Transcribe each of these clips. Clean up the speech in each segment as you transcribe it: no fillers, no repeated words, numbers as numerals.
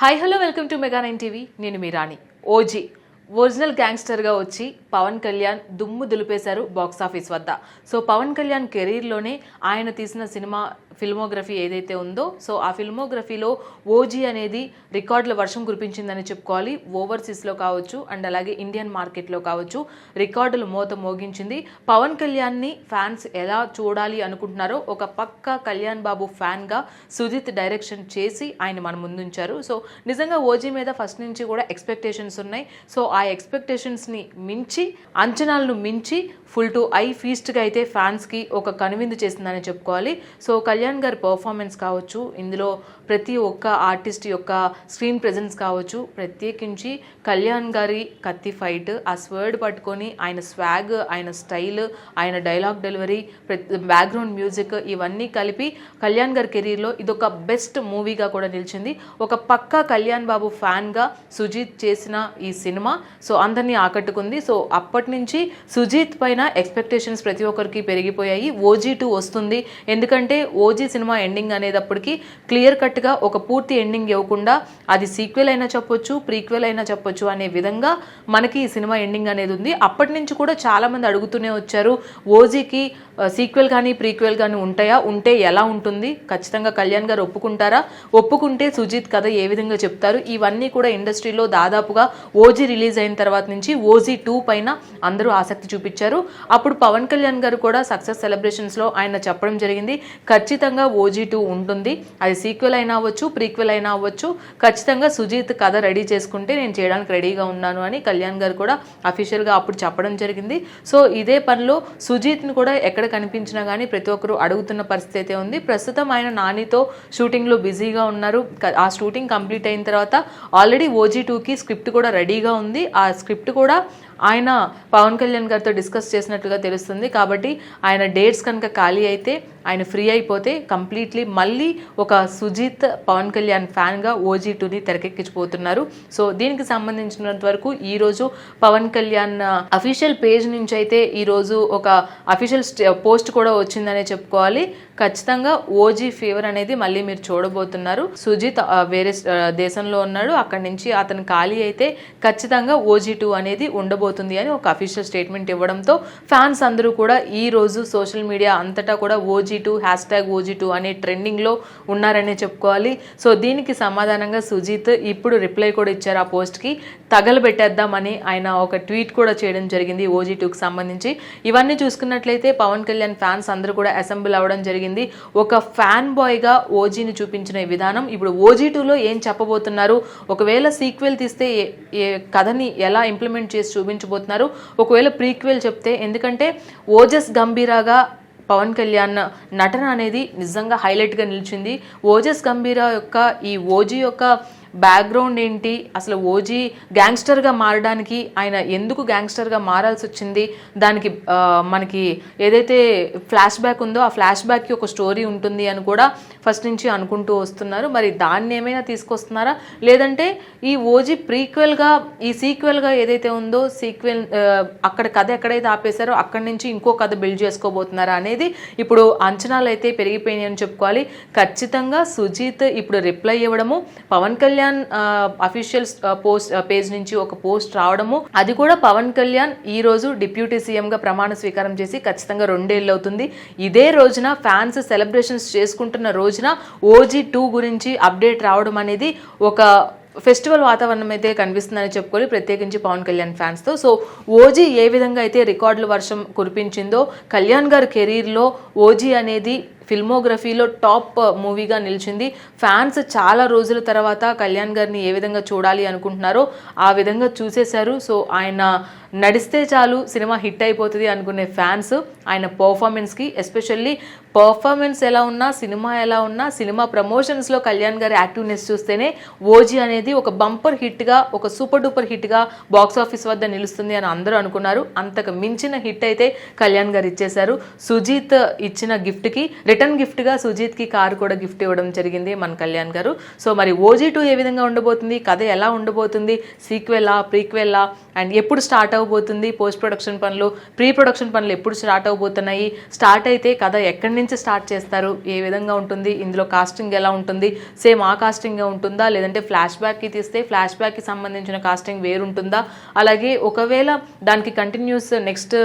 Hi hello welcome to mega 9 TV. నేను మీ రాణి. OG original గ్యాంగ్స్టర్గా వచ్చి పవన్ కళ్యాణ్ దుమ్ము దులిపేశారు బాక్సాఫీస్ వద్ద. సో పవన్ కళ్యాణ్ కెరీర్లోనే ఆయన తీసిన సినిమా ఫిల్మోగ్రఫీ ఏదైతే ఉందో సో ఆ ఫిల్మోగ్రఫీలో ఓజీ అనేది రికార్డుల వర్షం కురిపించిందని చెప్పుకోవాలి. ఓవర్సీస్లో కావచ్చు అండ్ అలాగే ఇండియన్ మార్కెట్లో కావచ్చు రికార్డులు మోత మోగించింది. పవన్ కళ్యాణ్ని ఫ్యాన్స్ ఎలా చూడాలి అనుకుంటున్నారో ఒక పక్క కళ్యాణ్ బాబు ఫ్యాన్గా సుజిత్ డైరెక్షన్ చేసి ఆయన మన ముందుంచారు. సో నిజంగా ఓజీ మీద ఫస్ట్ నుంచి కూడా ఎక్స్పెక్టేషన్స్ ఉన్నాయి. సో ఆ ఎక్స్పెక్టేషన్స్ని మించి అంచనాలను మించి ఫుల్ టు ఐ ఫీస్ట్గా అయితే ఫ్యాన్స్కి ఒక కనువిందు చేసిందని చెప్పుకోవాలి. సో కళ్యాణ్ గారి పర్ఫార్మెన్స్ కావచ్చు, ఇందులో ప్రతి ఒక్క ఆర్టిస్ట్ యొక్క స్క్రీన్ ప్రెజెన్స్ కావచ్చు, ప్రత్యేకించి కళ్యాణ్ గారి కత్తి ఫైట్, ఆ స్వర్డ్ పట్టుకొని ఆయన స్వాగ్, ఆయన స్టైల్, ఆయన డైలాగ్ డెలివరీ, బ్యాక్గ్రౌండ్ మ్యూజిక్ ఇవన్నీ కలిపి కళ్యాణ్ గారి కెరీర్లో ఇదొక బెస్ట్ మూవీగా కూడా నిలిచింది. ఒక పక్క కళ్యాణ్ బాబు ఫ్యాన్గా సుజిత్ చేసిన ఈ సినిమా సో అందరినీ ఆకట్టుకుంది. సో అప్పటి నుంచి సుజిత్ పైన ఎక్స్పెక్టేషన్స్ ప్రతి ఒక్కరికి పెరిగిపోయాయి. ఓజీ 2 వస్తుంది, ఎందుకంటే ఓజీ సినిమా ఎండింగ్ అనేటప్పటికీ క్లియర్ కట్గా ఒక పూర్తి ఎండింగ్ ఇవ్వకుండా అది సీక్వెల్ అయినా చెప్పొచ్చు, ప్రీక్వెల్ అయినా చెప్పొచ్చు అనే విధంగా మనకి ఈ సినిమా ఎండింగ్ అనేది ఉంది. అప్పటి నుంచి కూడా చాలామంది అడుగుతూనే వచ్చారు, ఓజీకి సీక్వెల్ కానీ ప్రీక్వెల్ కానీ ఉంటాయా, ఉంటే ఎలా ఉంటుంది, ఖచ్చితంగా కళ్యాణ్ గారు ఒప్పుకుంటారా, ఒప్పుకుంటే సుజిత్ కథ ఏ విధంగా చెప్తారు, ఇవన్నీ కూడా ఇండస్ట్రీలో దాదాపుగా ఓజీ రిలీజ్ అయిన తర్వాత నుంచి ఓజీ 2 పైన అందరూ ఆసక్తి చూపించారు. అప్పుడు పవన్ కళ్యాణ్ గారు కూడా సక్సెస్ సెలబ్రేషన్స్లో ఆయన చెప్పడం జరిగింది, ఖచ్చితంగా ఓజీ 2 ఉంటుంది, అది సీక్వెల్ అయినా అవ్వచ్చు, ప్రీక్వెల్ అయినా అవ్వచ్చు, ఖచ్చితంగా సుజిత్ కథ రెడీ చేసుకుంటే నేను చేయడానికి రెడీగా ఉన్నాను అని కళ్యాణ్ గారు కూడా అఫీషియల్గా అప్పుడు చెప్పడం జరిగింది. సో ఇదే పనిలో సుజిత్ని కూడా ఎక్కడ కనిపించినా కానీ ప్రతి ఒక్కరు అడుగుతున్న పరిస్థితి అయితే ఉంది. ప్రస్తుతం ఆయన నానితో షూటింగ్లో బిజీగా ఉన్నారు. ఆ షూటింగ్ కంప్లీట్ అయిన తర్వాత ఆల్రెడీ ఓజీ 2కి స్క్రిప్ట్ కూడా రెడీగా ఉంది. ఆ స్క్రిప్ట్ కూడా ఆయన పవన్ కళ్యాణ్ గారితో డిస్కస్ చేసినట్లుగా తెలుస్తుంది. కాబట్టి ఆయన డేట్స్ కనుక ఖాళీ అయితే, ఆయన ఫ్రీ అయిపోతే కంప్లీట్లీ మళ్ళీ ఒక సుజిత్ పవన్ కళ్యాణ్ ఫ్యాన్గా ఓజీ 2ని తెరకెక్కించిపోతున్నారు. సో దీనికి సంబంధించినంత వరకు ఈరోజు పవన్ కళ్యాణ్ అఫీషియల్ పేజ్ నుంచి అయితే ఈరోజు ఒక అఫీషియల్ పోస్ట్ కూడా వచ్చిందనే చెప్పుకోవాలి. ఖచ్చితంగా ఓజీ ఫీవర్ అనేది మళ్ళీ మీరు చూడబోతున్నారు. సుజిత్ వేరే దేశంలో ఉన్నాడు, అక్కడి నుంచి అతను ఖాళీ అయితే ఖచ్చితంగా ఓజీ 2 అనేది ఉండబోతుంది అని ఒక అఫీషియల్ స్టేట్మెంట్ ఇవ్వడంతో ఫ్యాన్స్ అందరూ కూడా ఈ రోజు సోషల్ మీడియా అంతటా కూడా OG2 #OG2 అనే ట్రెండింగ్లో ఉన్నారనే చెప్పుకోవాలి. సో దీనికి సమాధానంగా సుజిత్ ఇప్పుడు రిప్లై కూడా ఇచ్చారు. ఆ పోస్ట్కి తగలబెట్టేద్దామని ఆయన ఒక ట్వీట్ కూడా చేయడం జరిగింది ఓజీ 2కి సంబంధించి. ఇవన్నీ చూసుకున్నట్లయితే పవన్ కళ్యాణ్ ఫ్యాన్స్ అందరూ కూడా అసెంబ్ల్ అవ్వడం జరిగింది. ఒక ఫ్యాన్ బాయ్గా ఓజీని చూపించిన విధానం ఇప్పుడు ఓజీ 2లో ఏం చెప్పబోతున్నారు, ఒకవేళ సీక్వెల్ తీస్తే కథని ఎలా ఇంప్లిమెంట్ చేసి చూపించబోతున్నారు, ఒకవేళ ప్రీక్వెల్ చెప్తే, ఎందుకంటే ఓజస్ గంభీరాగా పవన్ కళ్యాణ్ నటన అనేది నిజంగా హైలైట్గా నిలిచింది. ఓజస్ గంభీరా యొక్క ఈ ఓజీ యొక్క బ్యాక్గ్రౌండ్ ఏంటి, అసలు ఓజీ గ్యాంగ్స్టర్గా మారడానికి ఆయన ఎందుకు గ్యాంగ్స్టర్గా మారాల్సి వచ్చింది, దానికి మనకి ఏదైతే ఫ్లాష్ బ్యాక్ ఉందో ఆ ఫ్లాష్ బ్యాక్కి ఒక స్టోరీ ఉంటుంది అని కూడా ఫస్ట్ నుంచి అనుకుంటూ వస్తున్నారు. మరి దాన్ని ఏమైనా తీసుకొస్తున్నారా, లేదంటే ఈ ఓజీ ప్రీక్వెల్గా ఈ సీక్వెల్గా ఏదైతే ఉందో సీక్వెల్ అక్కడ కథ ఎక్కడైతే ఆపేశారో అక్కడి నుంచి ఇంకో కథ బిల్డ్ చేసుకోబోతున్నారా అనేది ఇప్పుడు అంచనాలు అయితే పెరిగిపోయినాయి అని చెప్పుకోవాలి. ఖచ్చితంగా సుజిత్ ఇప్పుడు రిప్లై ఇవ్వడము, Pawan Kalyan official post page నుంచి ఒక పోస్ట్ రావడము, అది కూడా పవన్ కళ్యాణ్ ఈ రోజు డిప్యూటీ సీఎంగా ప్రమాణ స్వీకారం చేసి ఖచ్చితంగా 2 ఏళ్ళు అవుతుంది. ఇదే రోజున ఫ్యాన్స్ సెలబ్రేషన్స్ చేసుకుంటున్న రోజున ఓజీ 2 గురించి అప్డేట్ రావడం అనేది ఒక ఫెస్టివల్ వాతావరణం అయితే కనిపిస్తుందని చెప్పుకోవాలి, ప్రత్యేకించి పవన్ కళ్యాణ్ ఫ్యాన్స్తో. సో ఓజీ ఏ విధంగా అయితే రికార్డుల వర్షం కురిపించిందో కళ్యాణ్ గారి కెరీర్లో ఓజీ అనేది ఫిల్మోగ్రఫీలో టాప్ మూవీగా నిలిచింది. ఫ్యాన్స్ చాలా రోజుల తర్వాత కళ్యాణ్ గారిని ఏ విధంగా చూడాలి అనుకుంటున్నారో ఆ విధంగా చూసేశారు. సో ఆయన నడిస్తే చాలు సినిమా హిట్ అయిపోతుంది అనుకునే ఫ్యాన్స్ ఆయన పర్ఫార్మెన్స్కి, ఎస్పెషల్లీ పర్ఫార్మెన్స్ ఎలా ఉన్నా, సినిమా ఎలా ఉన్నా, సినిమా ప్రమోషన్స్లో కళ్యాణ్ గారి యాక్టివ్నెస్ చూస్తేనే ఓజీ అనేది ఒక బంపర్ హిట్గా, ఒక సూపర్ డూపర్ హిట్గా బాక్స్ ఆఫీస్ వద్ద నిలుస్తుంది అని అందరూ అనుకున్నారు. అంతకు మించిన హిట్ అయితే కళ్యాణ్ గారు ఇచ్చేశారు. సుజిత్ ఇచ్చిన గిఫ్ట్కి రిటర్న్ గిఫ్ట్గా సుజిత్కి కారు కూడా గిఫ్ట్ ఇవ్వడం జరిగింది మన కళ్యాణ్ గారు. సో మరి ఓజీ 2 ఏ విధంగా ఉండబోతుంది, కథ ఎలా ఉండబోతుంది, సీక్వెలా ప్రీక్వెలా అండ్ ఎప్పుడు స్టార్ట్ అవ్వబోతుంది, పోస్ట్ ప్రొడక్షన్ పనులు, ప్రీ ప్రొడక్షన్ పనులు ఎప్పుడు స్టార్ట్ అవ్వబోతున్నాయి, స్టార్ట్ అయితే కథ ఎక్కడి నుంచి స్టార్ట్ చేస్తారు, ఏ విధంగా ఉంటుంది, ఇందులో కాస్టింగ్ ఎలా ఉంటుంది, సేమ్ ఆ కాస్టింగ్ ఉంటుందా, లేదంటే ఫ్లాష్ బ్యాక్కి తీస్తే ఫ్లాష్ బ్యాక్కి సంబంధించిన కాస్టింగ్ వేరుంటుందా, అలాగే ఒకవేళ దానికి కంటిన్యూస్ నెక్స్ట్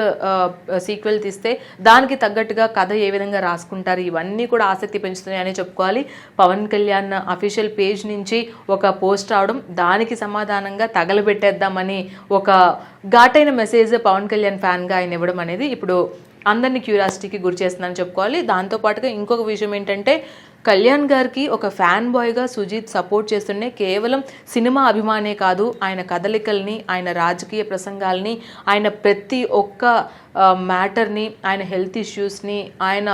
సీక్వెల్ తీస్తే దానికి తగ్గట్టుగా కథ ఏ విధంగా రాసుకుంటారు, ఇవన్నీ కూడా ఆసక్తి పెంచుతున్నాయని చెప్పుకోవాలి. పవన్ కళ్యాణ్ అఫీషియల్ పేజ్ నుంచి ఒక పోస్ట్ రావడం, దానికి సమాధానంగా తగలబెట్టేద్దామని ఒక ఘాటైన మెసేజ్ పవన్ కళ్యాణ్ ఫ్యాన్గా ఆయన ఇవ్వడం అనేది ఇప్పుడు అందరినీ క్యూరియాసిటీకి గురి చేస్తుందని చెప్పుకోవాలి. దాంతోపాటుగా ఇంకొక విషయం ఏంటంటే, కళ్యాణ్ గారికి ఒక ఫ్యాన్ బాయ్గా సుజీత్ సపోర్ట్ చేస్తుండే కేవలం సినిమా అభిమానే కాదు, ఆయన కదలికల్ని, ఆయన రాజకీయ ప్రసంగాల్ని, ఆయన ప్రతి ఒక్క మ్యాటర్ని, ఆయన హెల్త్ ఇష్యూస్ని, ఆయన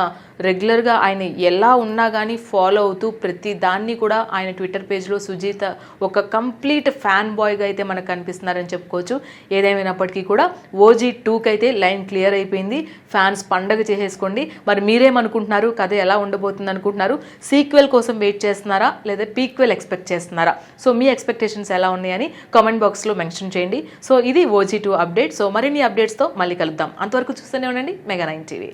రెగ్యులర్గా ఆయన ఎలా ఉన్నా కానీ ఫాలో అవుతూ ప్రతి దాన్ని కూడా ఆయన ట్విట్టర్ పేజ్లో సుజీత్ ఒక కంప్లీట్ ఫ్యాన్ బాయ్గా అయితే మనకు కనిపిస్తున్నారని చెప్పుకోవచ్చు. ఏదేమైనప్పటికీ కూడా ఓజీ 2కి అయితే లైన్ క్లియర్ అయిపోయింది. ఫ్యాన్స్ పండగ చేసేసుకోండి. మరి మీరేమనుకుంటున్నారు, కథ ఎలా ఉండబోతుంది అనుకుంటున్నారు, సీక్వెల్ కోసం వెయిట్ చేస్తున్నారా లేదా పీక్వెల్ ఎక్స్పెక్ట్ చేస్తున్నారా? సో మీ ఎక్స్పెక్టేషన్స్ ఎలా ఉన్నాయని కామెంట్ బాక్స్లో మెన్షన్ చేయండి. సో ఇది ఓజీ 2 అప్డేట్. సో మరిన్ని అప్డేట్స్తో మళ్ళీ కలుద్దాం. అంతవరకు చూస్తూనే ఉండండి మెగా 9 టీవీ.